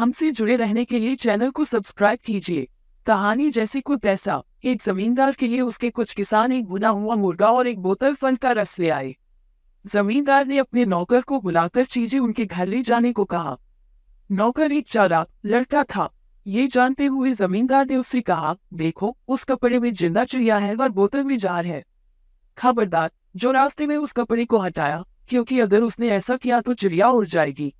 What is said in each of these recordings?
हमसे जुड़े रहने के लिए चैनल को सब्सक्राइब कीजिए। कहानी जैसे कुछ ऐसा, एक जमींदार के लिए उसके कुछ किसान एक भुना हुआ मुर्गा और एक बोतल फल का रस ले आए। जमींदार ने अपने नौकर को बुलाकर चीजें उनके घर ले जाने को कहा। नौकर एक चालाक लड़का था। ये जानते हुए जमींदार ने उससे कहा, देखो, उस कपड़े में जिंदा चिड़िया है और बोतल में जार है। खबरदार, जो रास्ते में उस कपड़े को हटाया, क्योंकि अगर उसने ऐसा किया तो चिड़िया उड़ जाएगी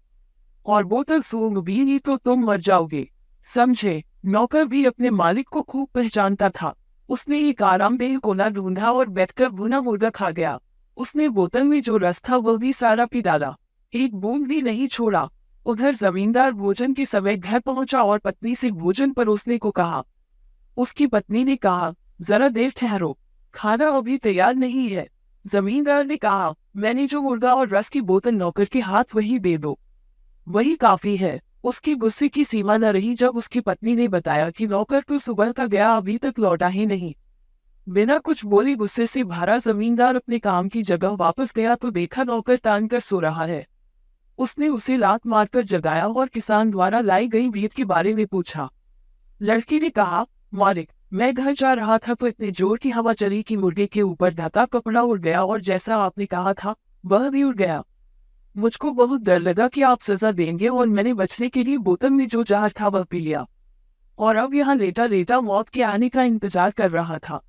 और बोतल सूंघ भी ली तो तुम मर जाओगे, समझे। नौकर भी अपने मालिक को खूब पहचानता था। उसने एक आरामदेह कोना ढूंढा और बैठकर भुना मुर्गा खा गया। उसने बोतल में जो रस था वह भी सारा पी डाला, एक बूंद भी नहीं छोड़ा। उधर जमींदार भोजन के समय घर पहुंचा और पत्नी से भोजन परोसने को कहा। उसकी पत्नी ने कहा, जरा देर ठहरो, खाना अभी तैयार नहीं है। जमींदार ने कहा, मैंने जो मुर्गा और रस की बोतल नौकर के हाथ वही दे दो, वही काफी है। उसकी गुस्से की सीमा न रही जब उसकी पत्नी ने बताया कि नौकर तो सुबह का गया, अभी तक लौटा ही नहीं। बिना कुछ बोले गुस्से से भरा जमींदार अपने काम की जगह वापस गया तो देखा नौकर तान कर सो रहा है। उसने उसे लात मारकर जगाया और किसान द्वारा लाई गई भेंट के बारे में पूछा। लड़के ने कहा, मालिक, मैं घर जा रहा था तो इतने जोर की हवा चली कि मुर्गे के ऊपर ढका कपड़ा उड़ गया और जैसा आपने कहा था वह भी उड़ गया। मुझको बहुत डर लगा कि आप सजा देंगे और मैंने बचने के लिए बोतल में जो जहर था वह पी लिया और अब यहाँ लेटा लेटा मौत के आने का इंतजार कर रहा था।